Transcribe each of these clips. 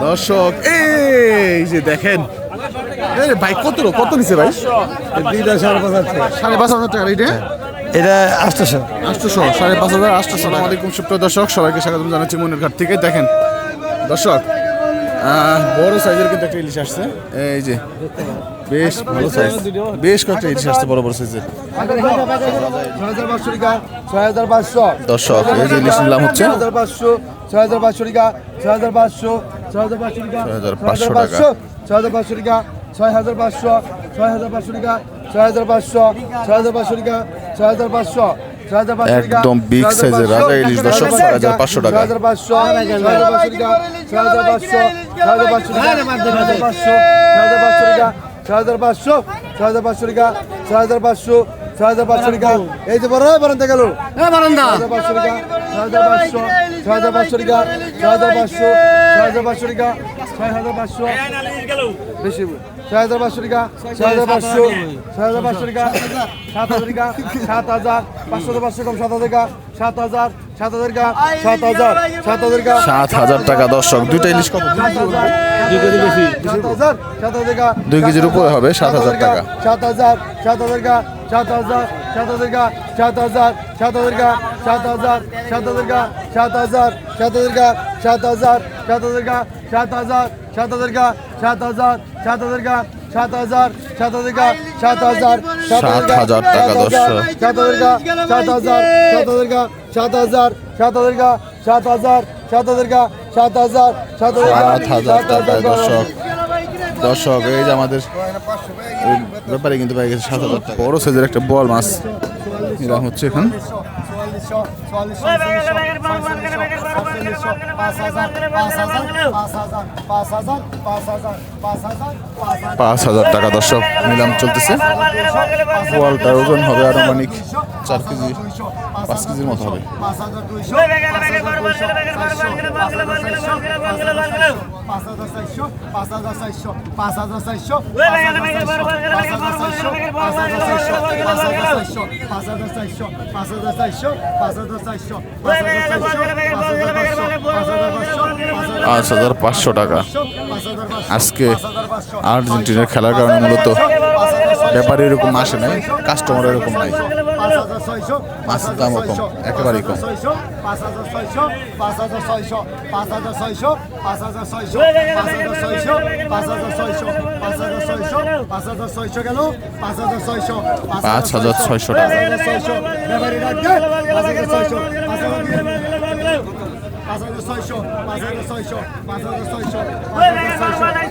দর্শক এই যে দেখেন ভাই কত নিছে ভাই? 5,500 টাকা। এটা 800 5,500 আসসালামু আলাইকুম সুপ্রিয় দর্শক, সবাইকে স্বাগত জানাচ্ছি মনের ঘাট থেকে। দেখেন দর্শক বড় সাইজের কিন্তু একটা ইলিশ আসছে, এই যে বেশ ভালো সাইজ, বেশ কয়েকটা ইলিশ আসছে বড় বড় সাইজের। 6,500 টাকা 6,500 দর্শক এই যে ইলিশ নিলাম হচ্ছে 6,500 টাকা 6,500 6,500 টাকা 6,500 টাকা 6,500 টাকা 6,500 6,500 টাকা 6,500 6,500 টাকা 6,500 একদম বিগ সাইজের রাজা ইলিশ দর্শক 6,500 টাকা 6,500 টাকা এই যে বড় বারান্দা গেল বারান্দা 6,500 টাকা 6,500 টাকা 6,500 টাকা 6,500 বেশি 6,500 টাকা 6,500 টাকা 7,000 টাকা 7,000 500 কম 7,000 টাকা 7,000 টাকা 7,000 টাকা দর্শক। দুইটা ইলিশ কত? 7,000 টাকা 2 কেজির উপরে হবে 7,000 টাকা 7,000 টাকা 7,000 টাকা 7,000 টাকা 7,000 টাকা 7,000 টাকা 7,000 টাকা 7,000 টাকা 7,000 টাকা 7,000 টাকা 7,000 টাকা দর্শক। 7,000 টাকা 7,000 টাকা 7,000 টাকা 7,000 টাকা 7,000 টাকা দর্শক। দর্শক এই যে আমাদের ব্যাপারে কিন্তু পাই গেছে 7,000 টাকা। বড় সাইজের একটা বল মাছ নিলাম হচ্ছে এখন 5,000 টাকা দর্শক নিলাম চলতেছে। বলটার ওজন হবে আনুমানিক 4 কেজি 5 কেজির মতো হবে। 5,500 টাকা। আজকে আর্জেন্টিনার খেলার কারণে মূলত ব্যাপারে এরকম আসে নাই, কাস্টমার এরকম নাই, মাছের দামও কম, একেবারেই কম। 5,600 টাকা।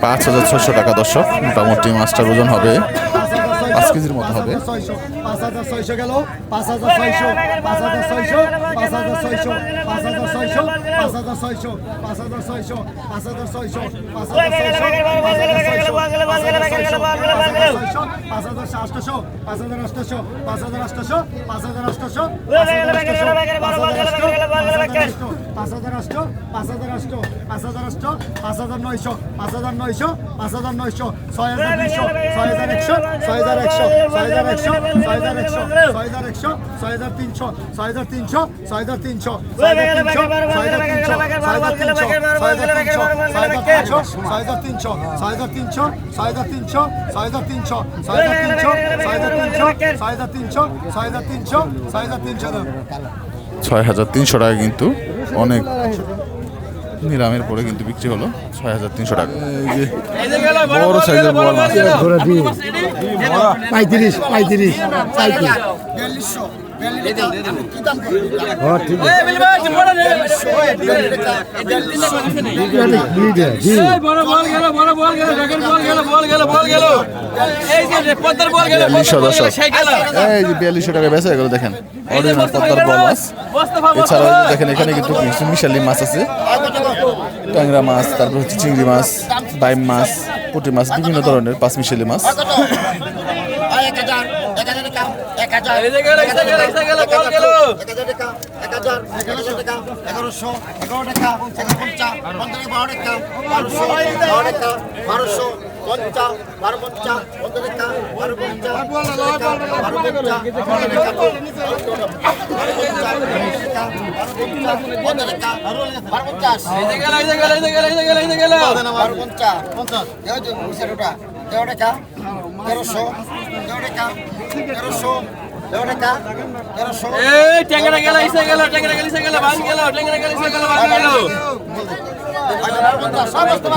5,600 টাকা দর্শক। মোটামুটি মাছটার ওজন হবে 5 কেজির মতো হবে। 5,600 গেল 5,600 5,600 5,600 5,600 5,600 5,600 5,600 6,300 টাকা কিন্তু অনেক নিলামের পরে কিন্তু বিক্রি হলো 6,300 টাকা। বড় সাইজের বড় মাছ 35 4200 টাকা বেচা গেল। দেখেন অরিজিনাল পদ্মার বল মাছ। এছাড়াও দেখেন এখানে কিন্তু মিশালি মাছ আছে, ট্যাংরা মাছ, তারপর হচ্ছে চিংড়ি মাছ, বাইম মাছ, পুঁটি মাছ, বিভিন্ন ধরনের পাঁচ মিশালি মাছ। 1,000 টাকা পঞ্চাশ 12 50 15 টাকা 12 50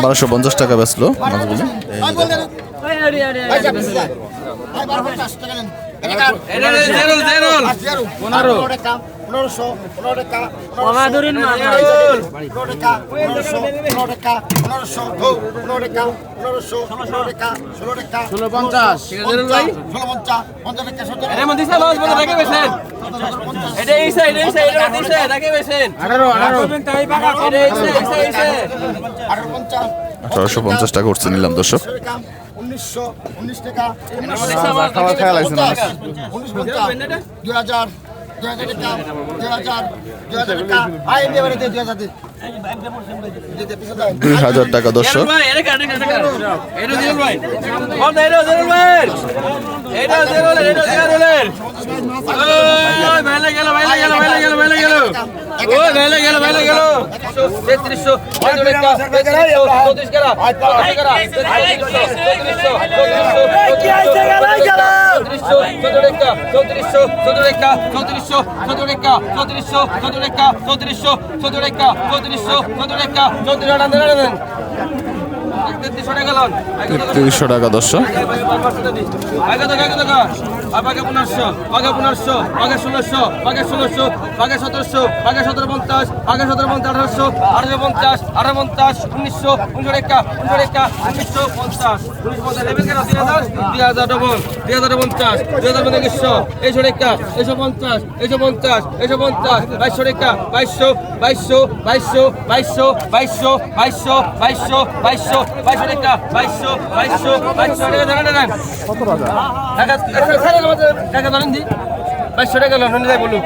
বারোশো 50 টাকা বেচলো মাছগুলো। আঠারোশো 50 টাকা করছে নিলাম দর্শক। 1919 টাকা খাওয়া খেয়াল আছে না 2000 টাকা 2000 টাকা আই এবারে 2000 টাকা দর্শক। তিরিশশো টাকা দর্শক। আগে 1500 আগে 1500 আগে 1600 আগে 1600 আগে 1700 আগে 1750 আগে 1750 1800 1850 1900 1900 টাকা 1950 1950 নেবেন কেন 3000 ডবল 3050 2100 100 টাকা 150 150 150 2200 টাকা 2200 2200 2200 2200 2200 2200 2200 2200 টাকা 2200 2200 2200 টাকা দেন টাকা টাকা ধরেন দি 2200 টাকা লোন নিয়ে বলুন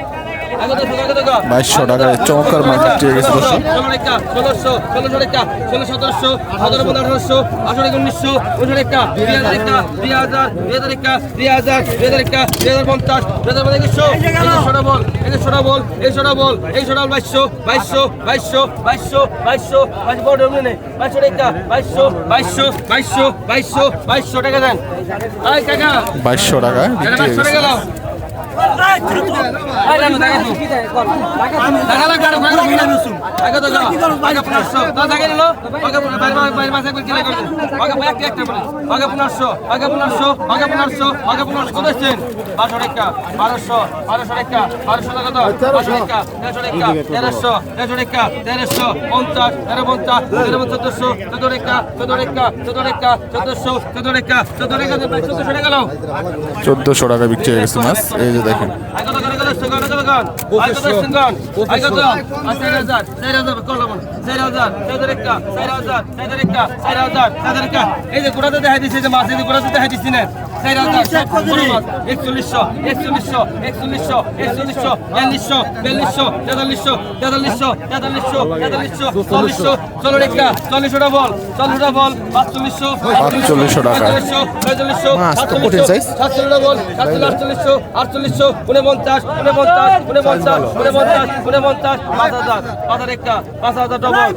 2200 টাকায় চমৎকার মাছ বিক্রি হয়ে গেছে দর্শক। 16 টাকা 1600 টাকা 1700 17 1800 1900 1900 টাকা 2000 টাকা 2000 টাকা 2000 টাকা 2050 2100 ডবল 2100 ডবল 2200 বড় নেই 2200 টাকা 2200 টাকা দেন আই কাকা 2200 টাকায় বিক্রি হয়ে 2200 গেছে। টাকা দাও আই জানো টাকা তো টাকা লাগবে টাকা তো আগে 1500 দাও টাকা নিলো আগে বাইরে মাসে করে কিলা করবে আগে একটা বলে আগে 1500 আগে 1500 আগে 1500 আগে 1500 কত আছেন 1200 টাকা 1200 টাকা 1200 টাকা দাও 1200 টাকা 1300 টাকা 1300 টাকা 1350 1350 1400 টাকা 1400 টাকা নাও 1400 টাকা বিক্রি হয়ে গেছে মাছ। এই যে দেখেন এই যে গোড়াতে দেখা দিচ্ছে যে মাছ এই যে গোড়াতে দেখা দিচ্ছি না 4100 4100 4100 4100 4100 4200 4300 4400 4400 4400 ডবল 4500 4500 টাকা। 4500 মাছ তো কঠিন size। 47 ডবল 4800 4800 49 49 5000 5000 ডবল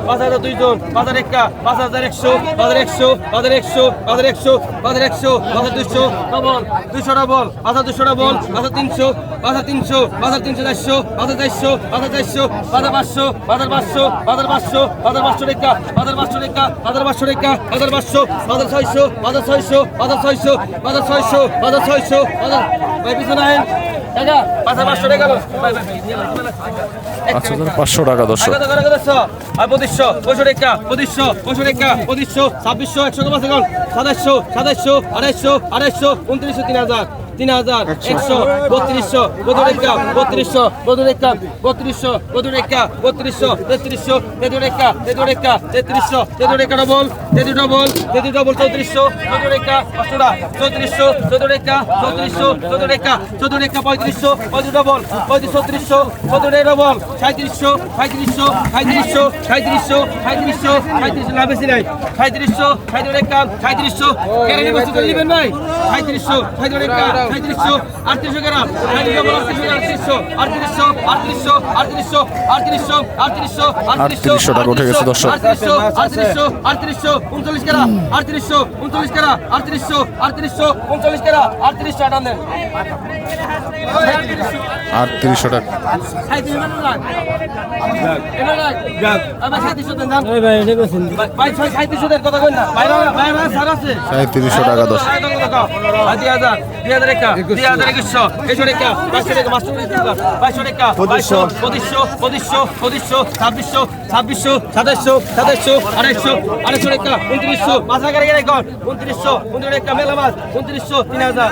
5000 দুইজন 5100 5100 ডবল 200 ডবল 200 ডবল 300 300 400 400 500 টাকা 500 টাকা 600 ভাই পিছনে আহেন টাকা 500 টাকা গেল 500 টাকা দর্শক। 2500 টাকা 2500 টাকা 2600 100 250 3000 2900 3000 3000 100 3200 3200 3200 3200 3200 3200 3300 3300 3300 3300 3300 ডবল 3300 ডবল 3400 3300 অষ্টরা 3400 3300 3400 3300 3400 3500 35 ডবল 3500 3300 ডবল 3700 3700 3700 3700 3700 না বেশি নাই 3700 3700 3700 কেন বসে নেবেন ভাই 3700 3700 3700 3800 গ্রাম 3800 3800 টাকা উঠে গেছে দর্শক। 3800 39 গ্রাম 3800 39 গ্রাম 3800 39 গ্রাম 3800 টাকা দেন 3800 টাকা। ভাই 3700 দেন কথা কই না ভাই ভাই স্যার আছে 3700 টাকা দর্শক। 2000 2000 2100 2200 টাকা 2200 টাকা 2200 2500 2600 2700 2700 2800 টাকা 2900 মাছ লাগারে গেলে কর 2900 টাকা মেলা মাছ 2900 3000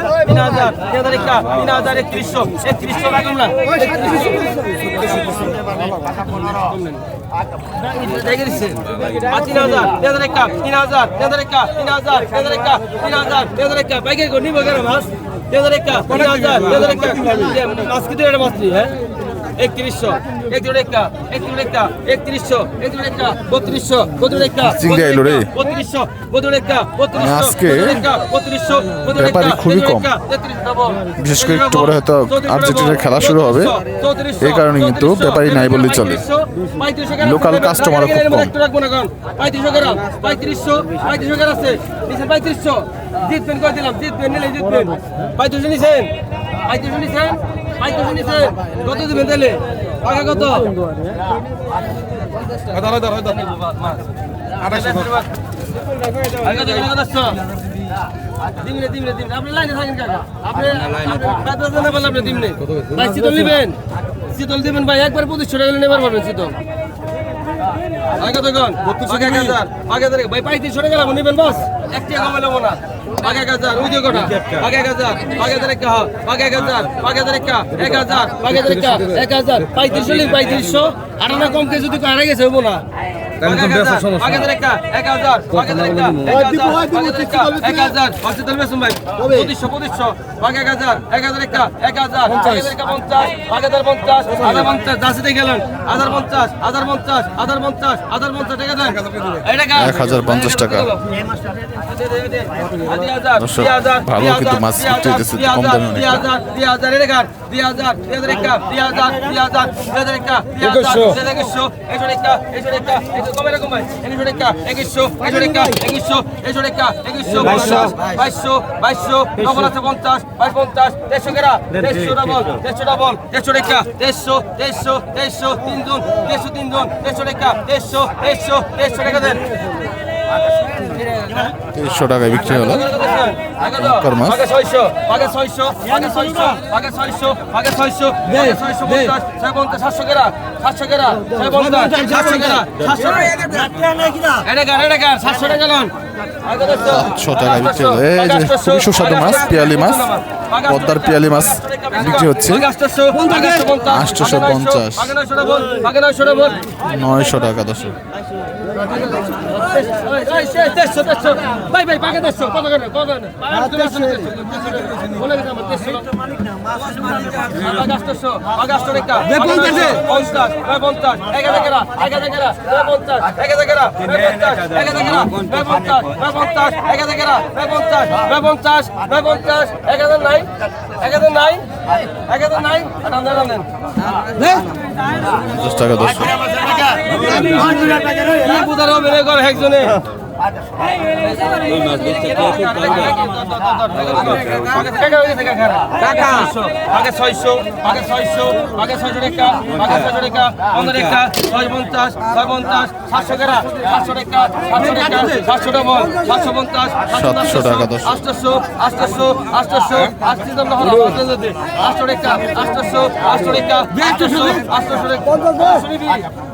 টাকা 3000 3100 টাকা না দেখে দিচ্ছে 3000 টাকা 3000 টাকা 3000 টাকা বাইকের কোন নিব কেন মাছ 3000 টাকা 3000 টাকা মাছ কি দিয়ে মাছ নি হ্যাঁ 3100 টাকা 31 টাকা 3100 টাকা 3200 টাকা চিংড়ি আইলো রে। 3200 টাকা 3200 আজকে টাকা 3200 ব্যাপারই খুবই কম। বিশেষ করে একটু পরে হয়তো আর্জেন্টিনার খেলা শুরু হবে, এই কারণে কিন্তু ব্যাপারই নাই বললেই চলে। লোকাল কাস্টমারও খুব কম। 3500 গ্রাম 3500 গ্রাম আছে নিছেন 3500 জিতবেন কই দিলাম জিতবেন নিলে জিতবেন 3500 নিছেন 3500 নিছেন 3500 নিছেন কত দিবেন তাহলে টাকা কত দিমনে আপনি লাইনে থাকেন কাকা আপনি না বললে আপনি দিমনে ভাই শীতল দিবেন ভাই একবার 2500 টাকা নেবার পারবেন শীতল আগে তো গান 1000 আগে ভাই 3500 টাকা নেবেন বস এক টাকা কমাই লব না আগে 1000 ওই যে কোটা আগে 1000 আগে টাকা আগে 1000 আগে টাকা 1000 আগে টাকা 1000 3500 আর না কম কে যদি হারা গেছে হবো না আগে টাকা 1000 আগে টাকা 1000 হসপিটাল বেসুম ভাই 2500 আগে 1000 টাকা 1000 আগে টাকা 50 আগে 50 50 দাসিতে গেলেন 1050 টাকা দেন এই টাকা 1050 টাকা। দর্শক, ভালো কিন্তু মাছ বিক্রি হইতেছে কম দামে অনেক। 2000 এর গার 2000 টাকা 2000 টাকা 2100 টাকা কমে রকম ভাই 2100 টাকা 2100 টাকা 2200 ডবল আছে 50 150 150 150 ডবল 150 ডবল 150 টাকা 150 3 জন 3 জন 150 টাকা 150 টাকা দেন 2300 টাকায় বিক্রি হলো মাছ। আগে 600 আগে 600 আগে 600 আগে 600 আগে 600 আগে 650 700 টাকা 700 টাকা 700 টাকা 700 টাকা 700 টাকা লন 700 টাকায় বিক্রি হলো। এই যে খুবই সুস্বাদু মাছ, পিয়ালি মাছ, পদ্মার পিয়ালি মাছ বিক্রি হচ্ছে 850 900 টাকা দর্শক। ভাই পাকে 100 কত করে টাকা দর্শক। একজনে আগে 600 আগে 600 আগে 600 টাকা আগে 600 টাকা 15 টাকা 650 700 টাকা 700 টাকা 700 ডবল 750 700 টাকা দর্শক। 800 দাম না হলো 800 টাকা 800 টাকা 800 টাকা 800 টাকা